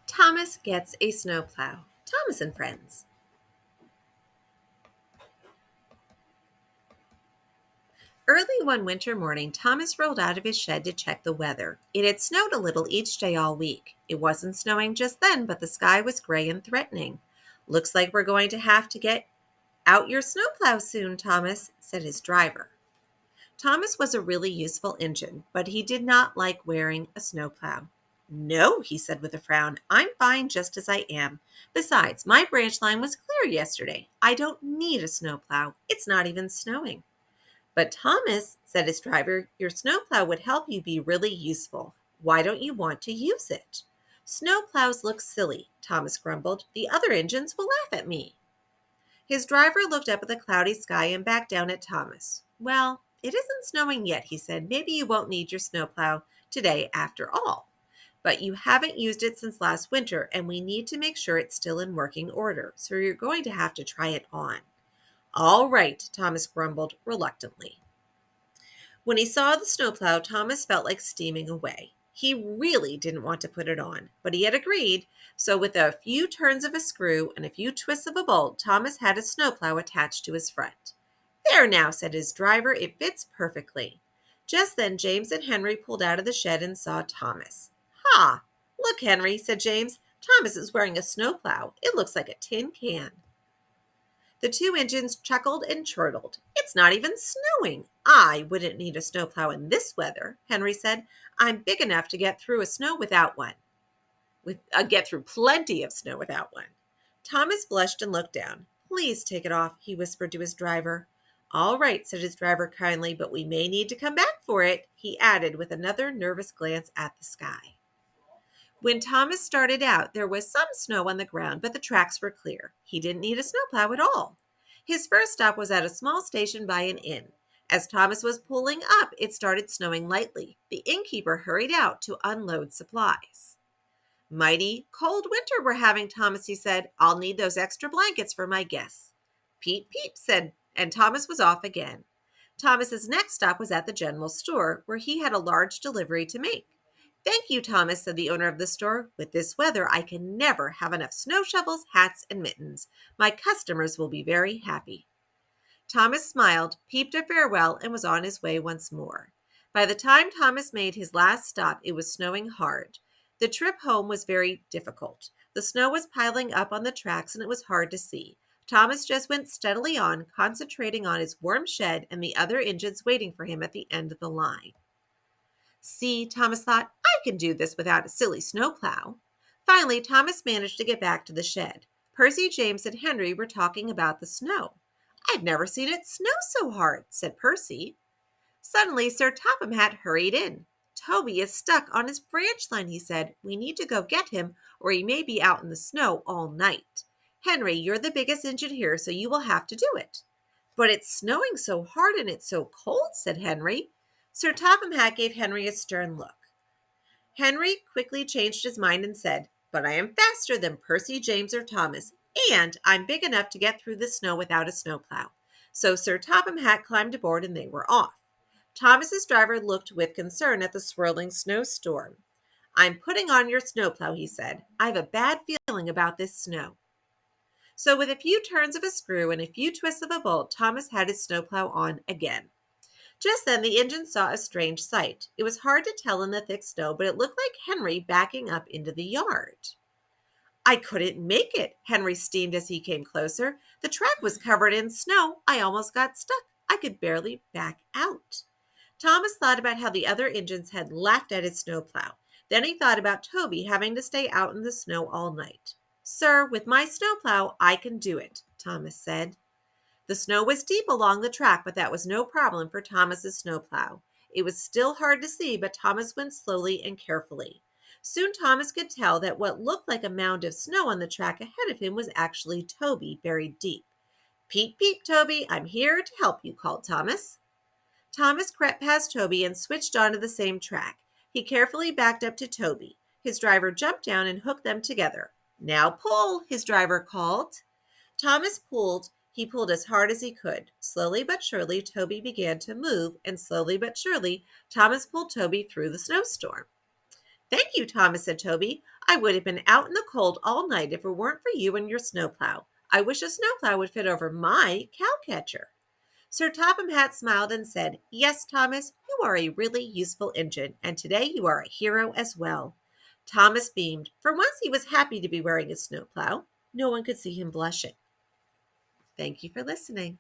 Thomas gets a snowplow. Thomas and Friends. Early one winter morning, Thomas rolled out of his shed to check the weather. It had snowed a little each day all week. It wasn't snowing just then, but the sky was gray and threatening. "Looks like we're going to have to get out your snowplow soon, Thomas," said his driver. Thomas was a really useful engine, but he did not like wearing a snowplow. "No," he said with a frown, "I'm fine just as I am. Besides, my branch line was clear yesterday. I don't need a snowplow. It's not even snowing." "But Thomas," said his driver, "your snowplow would help you be really useful. Why don't you want to use it?" "Snowplows look silly," Thomas grumbled. "The other engines will laugh at me." His driver looked up at the cloudy sky and back down at Thomas. "Well, it isn't snowing yet," he said. "Maybe you won't need your snowplow today after all. But you haven't used it since last winter, and we need to make sure it's still in working order, so you're going to have to try it on." "All right," Thomas grumbled reluctantly. When he saw the snowplow, Thomas felt like steaming away. He really didn't want to put it on, but he had agreed, so with a few turns of a screw and a few twists of a bolt, Thomas had a snowplow attached to his front. "There now," said his driver, "it fits perfectly." Just then James and Henry pulled out of the shed and saw Thomas. "Ha! Look, Henry," said James. "Thomas is wearing a snowplow. It looks like a tin can." The two engines chuckled and chortled. "It's not even snowing. I wouldn't need a snowplow in this weather," Henry said. "I'm big enough to get through snow without one. Get through plenty of snow without one." Thomas blushed and looked down. "Please take it off," he whispered to his driver. "All right," said his driver kindly, "but we may need to come back for it," he added with another nervous glance at the sky. When Thomas started out, there was some snow on the ground, but the tracks were clear. He didn't need a snowplow at all. His first stop was at a small station by an inn. As Thomas was pulling up, it started snowing lightly. The innkeeper hurried out to unload supplies. "Mighty cold winter we're having, Thomas," he said. "I'll need those extra blankets for my guests." "Peep, peep," said, and Thomas was off again. Thomas's next stop was at the general store, where he had a large delivery to make. "Thank you, Thomas," said the owner of the store. "With this weather, I can never have enough snow shovels, hats, and mittens. My customers will be very happy." Thomas smiled, peeped a farewell, and was on his way once more. By the time Thomas made his last stop, it was snowing hard. The trip home was very difficult. The snow was piling up on the tracks, and it was hard to see. Thomas just went steadily on, concentrating on his warm shed and the other engines waiting for him at the end of the line. "See," Thomas thought, "I can do this without a silly snowplow." Finally, Thomas managed to get back to the shed. Percy, James, and Henry were talking about the snow. "I've never seen it snow so hard," said Percy. Suddenly, Sir Topham Hatt hurried in. "Toby is stuck on his branch line," he said. "We need to go get him, or he may be out in the snow all night. Henry, you're the biggest engine here, so you will have to do it." "But it's snowing so hard and it's so cold," said Henry. Sir Topham Hatt gave Henry a stern look. Henry quickly changed his mind and said, "But I am faster than Percy, James, or Thomas, and I'm big enough to get through the snow without a snowplow." So Sir Topham Hatt climbed aboard and they were off. Thomas's driver looked with concern at the swirling snowstorm. "I'm putting on your snowplow," he said. "I have a bad feeling about this snow." So with a few turns of a screw and a few twists of a bolt, Thomas had his snowplow on again. Just then the engine saw a strange sight. It was hard to tell in the thick snow, but it looked like Henry backing up into the yard. "I couldn't make it," Henry steamed as he came closer. "The track was covered in snow. I almost got stuck. I could barely back out." Thomas thought about how the other engines had laughed at his snowplow. Then he thought about Toby having to stay out in the snow all night. "Sir, with my snowplow, I can do it," Thomas said. The snow was deep along the track, but that was no problem for Thomas's snowplow. It was still hard to see, but Thomas went slowly and carefully. Soon Thomas could tell that what looked like a mound of snow on the track ahead of him was actually Toby buried deep. "Peep, peep, Toby, I'm here to help you," called Thomas. Thomas crept past Toby and switched onto the same track. He carefully backed up to Toby. His driver jumped down and hooked them together. "Now pull," his driver called. Thomas pulled. He pulled as hard as he could. Slowly but surely, Toby began to move, and slowly but surely, Thomas pulled Toby through the snowstorm. "Thank you, Thomas," said Toby. I would have been out in the cold all night if it weren't for you and your snowplow. I wish a snowplow would fit over my cowcatcher." Sir Topham Hatt smiled and said, "Yes, Thomas, you are a really useful engine, and today you are a hero as well." Thomas beamed. For once he was happy to be wearing a snowplow. No one could see him blushing. Thank you for listening.